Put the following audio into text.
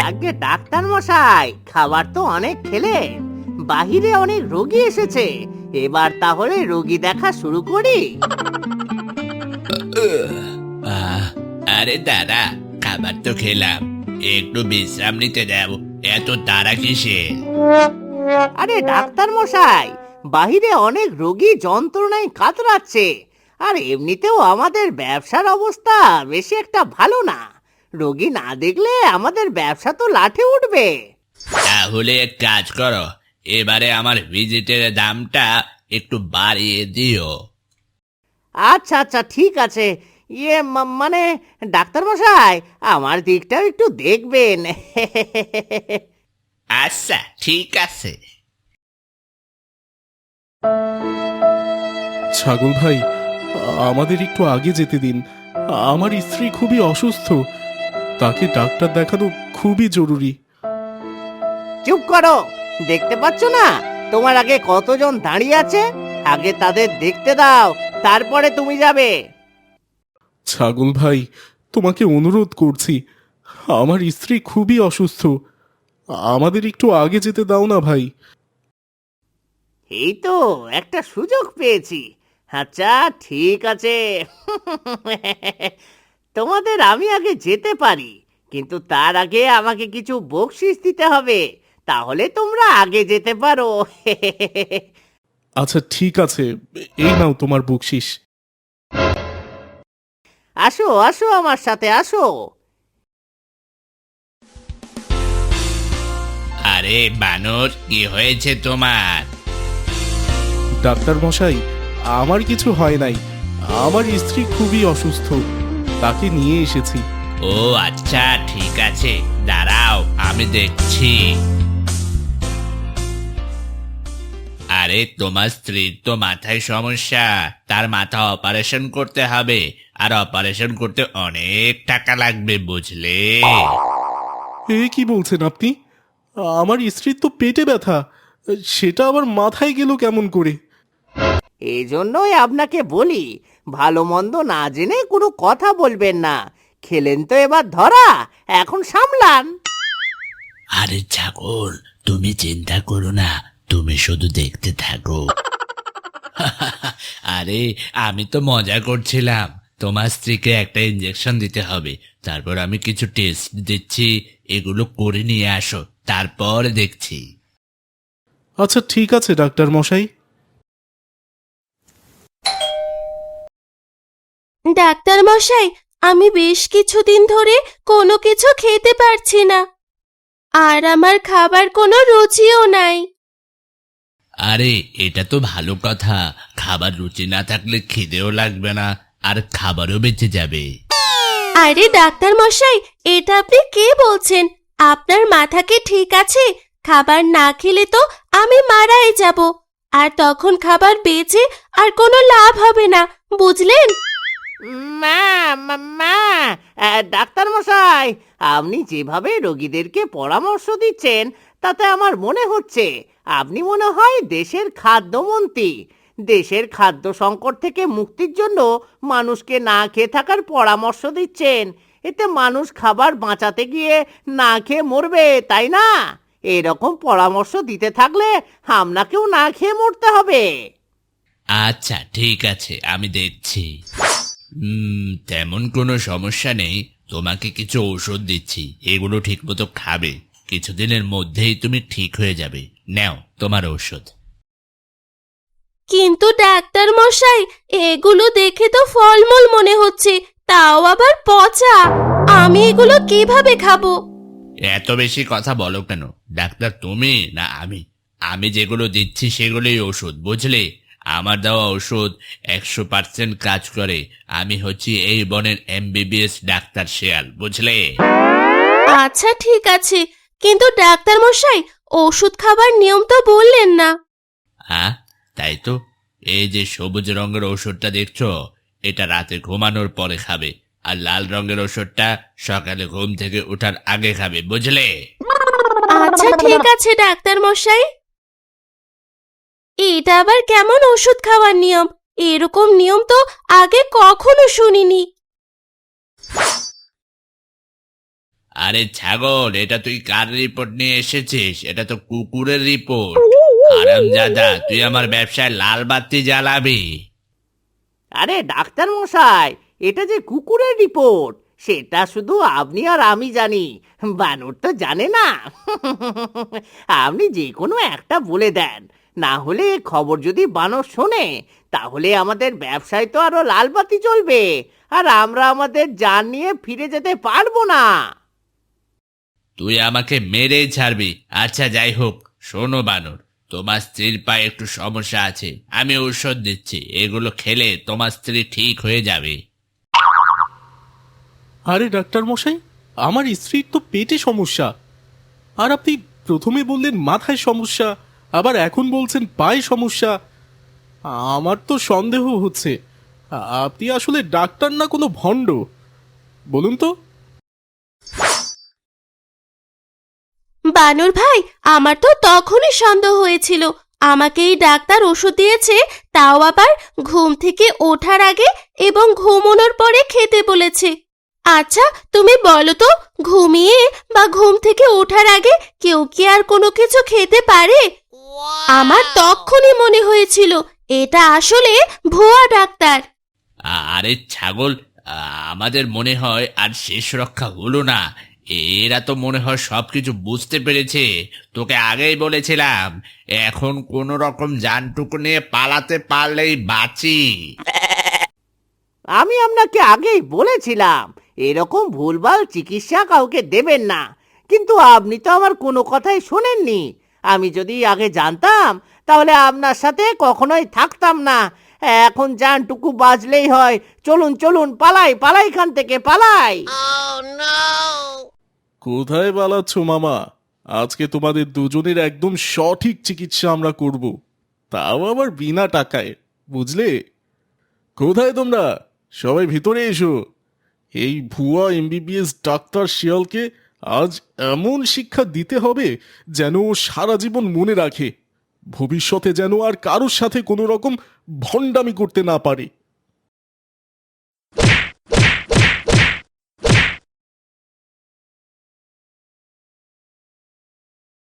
আগে ডাক্তার মশাই, খাবার তো অনেক খেলে, বাহিরে অনেক রোগী এসেছে, এবার তাহলে রোগী দেখা শুরু করি। আরে দাদা, খাবার তো খেলাম, একটু বিশ্রাম নিতে দাও, এত তাড়া কিসের? আরে ডাক্তার মশাই, বাহিরে অনেক রোগী যন্ত্রণায় কাতরাচ্ছে, আর এমনিতেও আমাদের ব্যবসার অবস্থা বেশি একটা ভালো না। রোগী না দেখলে আমাদের ব্যবসা তো লাঠে উঠবে। তাহলে এক কাজ করো, এবারে আমার ভিজিটের দামটা একটু বাড়িয়ে দিও। আচ্ছা আচ্ছা, ঠিক আছে। মানে ডাক্তার মশাই, আমার দিকটাও একটু দেখবেন। আচ্ছা ঠিক আছে। ছাগল ভাই, আমাদের একটু আগে যেতে দিন। আমার স্ত্রী খুবই অসুস্থ, তাকে ডাক্তার দেখানো খুবই জরুরি। চুপ করো, দেখতে পাচ্ছ না তোমার আগে কতজন দাঁড়িয়ে আছে? আগে তাদের দেখতে দাও, তারপরে তুমি যাবে। ছাগল ভাই, তোমাকে অনুরোধ করছি, আমার স্ত্রী খুবই অসুস্থ, আমাদের একটু আগে যেতে দাও না ভাই। এই তো একটা সুযোগ পেয়েছি। আচ্ছা ঠিক আছে, তোমাদের আমি আগে যেতে পারি, কিন্তু তার আগে আমাকে কিছু বকশিশ দিতে হবে, তাহলে তোমরা আগে যেতে পারো। আচ্ছা ঠিক আছে, এই নাও তোমার বকশিস। আসো আসো, আমার সাথে আসো। আরে বানর, কি হয়েছে তোমার? ডাক্তার মশাই, আমার কিছু হয় নাই, আমার স্ত্রী খুবই অসুস্থ, তাকে নিয়ে এসেছি। ও আচ্ছা ঠিক আছে, দাঁড়াও আমি দেখছি। আরে তোমার স্ত্রীর তো মাথায় সমস্যা, তার মাথা অপারেশন করতে হবে, আর অপারেশন করতে অনেক টাকা লাগবে বুঝলে। এ কি বলছেন আপনি? আমার স্ত্রীর তো পেটে ব্যথা, সেটা আবার মাথায় গেল কেমন করে? এই জন্যই আপনাকে বলি, ভালো মন্দ না জেনে কোনো কথা বলবেন না। খেলেন তো এবার ধরা, এখন সামলান। আরে ছাগল, তুমি চিন্তা করো না, তুমি শুধু দেখতে থাকো। আরে আমি তো মজা করছিলাম, তোমার স্ত্রীকে একটা ইঞ্জেকশন দিতে হবে, তারপর আমি কিছু টেস্ট দিচ্ছি, এগুলো করে নিয়ে আসো, তারপর দেখছি। আচ্ছা ঠিক আছে ডাক্তার মশাই। ডাক্তার মশাই, আমি বেশ কিছুদিন ধরে কোনো কিছু খেতে পারছি না, আর আমার খাবার কোনো রুচিও নাই। আরে এটা তো ভালো কথা, খাবার রুচি না থাকলে খিদেও লাগবে না, আর খাবারও বেঁচে যাবে। আরে ডাক্তার মশাই, এটা আপনি কে বলছেন? আপনার মাথা কি ঠিক আছে? খাবার না খেলে তো আমি মারাই যাব, আর তখন খাবার বেঁচে আর কোনো লাভ হবে না, বুঝলেন? মা মা মা, ডাক্তার মশাই, আপনি যেভাবে রোগীদেরকে পরামর্শ দিচ্ছেন, তাতে আমার মনে হচ্ছে আপনি মনে হয় দেশের খাদ্যমন্ত্রী। দেশের খাদ্য সংকট থেকে মুক্তির জন্য মানুষকে না খেয়ে থাকার পরামর্শ দিচ্ছেন। এতে মানুষ খাবার বাঁচাতে গিয়ে না খেয়ে মরবে, তাই না? এরকম পরামর্শ দিতে থাকলে আপনাকেও না খেয়ে মরতে হবে। আচ্ছা ঠিক আছে, আমি দেখছি। তেমন কোনো সমস্যা নেই, তোমাকে কিছু ঔষধ দিচ্ছি, এগুলো ঠিকমতো খাবে, কিছুদিনের মধ্যেই তুমি ঠিক হয়ে যাবে। নাও তোমার ঔষধ। কিন্তু ডাক্তার মশাই, এগুলো দেখে তো ফলমূল মনে হচ্ছে, তাও আবার পচা। আমি এগুলো কিভাবে খাবো? এত বেশি কথা বলো কেন? ডাক্তার তুমি না আমি? আমি যেগুলো দিচ্ছি সেগুলোই ওষুধ, বুঝলে? আমার দেওয়া ওষুধ 100% কাজ করে। আমি হচ্ছি এই বনের MBBS ডাক্তার শেয়াল, বুঝলে? আচ্ছা ঠিক আছে, কিন্তু ডাক্তার মশাই, ওষুধ খাবার নিয়ম তো বললেন না। হ্যাঁ তাই তো, এই যে সবুজ রঙের ওষুধটা দেখছো, এটা রাতে ঘুমানোর পরে খাবে, আর লাল রঙের ওষুধটা সকালে ঘুম থেকে ওঠার আগে খাবে, বুঝলে? আচ্ছা ঠিক আছে ডাক্তার মশাই। এটা আবার কেমন ওষুধ খাওয়ার নিয়ম? এরকম নিয়ম তো আগে কখনো শুনিনি। আরে ছাগল, এটা তুই কার রিপোর্ট নিয়ে এসেছিস? এটা তো কুকুরের রিপোর্ট। হারামজাদা, তুই আমার ব্যবসায় লাল বাতি জ্বালাবি? আরে ডাক্তার মশাই, এটা যে কুকুরের রিপোর্ট সেটা শুধু আপনি আর আমি জানি, বানর তো জানে না। আপনি যে কোনো একটা বলে দেন, না হলে খবর যদি বানর শোনে তাহলে আমাদের ব্যবসায় তো আরো লাল বাতি জ্বলবে, আর আমরা আমাদের জান নিয়ে ফিরে যেতে পারবো না। তুই আমাকে মেরেই ছাড়বি। আচ্ছা যাই হোক, শোনো বানর, তোমার স্ত্রীর পায়ে একটু সমস্যা আছে, আমি ঔষধ দিচ্ছি, এগুলো খেলে তোমার স্ত্রী ঠিক হয়ে যাবে। আরে ডাক্তার মশাই, আমার স্ত্রীর তো পেটে সমস্যা, আর আপনি প্রথমে বললেন মাথায় সমস্যা, আবার এখন বলছেন পায়ে সমস্যা। আমার তো সন্দেহ হচ্ছে আপনি আসলে ডাক্তার না কোনো ভণ্ড। বলুন তো। বানর ভাই, আমার তো তখনই সন্দেহ হয়েছিল। আমাকে এই ডাক্তার ওষুধ দিয়েছে, তাও আবার ঘুম থেকে ওঠার আগে এবং ঘুমানোর পরে খেতে বলেছে। আচ্ছা তুমি বলো তো, ঘুমিয়ে বা ঘুম থেকে ওঠার আগে কেউ কি আর কোনো কিছু খেতে পারে? আমার তখনই মনে হয়েছিল এটা আসলে ভুয়া ডাক্তার। আরে ছাগল, আমাদের মনে হয় আর শেষ রক্ষা হলো না। এরা তো মনে হয় সবকিছু বুঝতে পেরেছে। তোকে আগেই বলেছিলাম, এখন কোনো রকম জানটুকু নিয়ে পালাতে পারলেই বাঁচি। আমি আপনাকে আগেই বলেছিলাম এরকম ভুলভাল চিকিৎসা কাউকে দেবেন না, কিন্তু আপনি তো আমার কোনো কথাই শোনেননি। আমি যদি আগে জানতাম তাহলে আপনার সাথে কখনোই থাকতাম না। এখন জানটুকু বাঁচলেই হয়। চলুন চলুন, পালাই পালাই, এখান থেকে পালাই। কোথায় পালাচ্ছ মামা? আজকে তোমাদের দুজনের একদম সঠিক চিকিৎসা আমরা করব, তাও আবার বিনা টাকায়, বুঝলে? কোথায় তোমরা? সবাই ভিতরে এসো। এই ভুয়া এমবিবিএস ডাক্তার শিয়ালকে আজ এমন শিক্ষা দিতে হবে যেন ও সারা জীবন মনে রাখে, ভবিষ্যতে যেন আর কারোর সাথে কোনো রকম ভণ্ডামি করতে না পারে।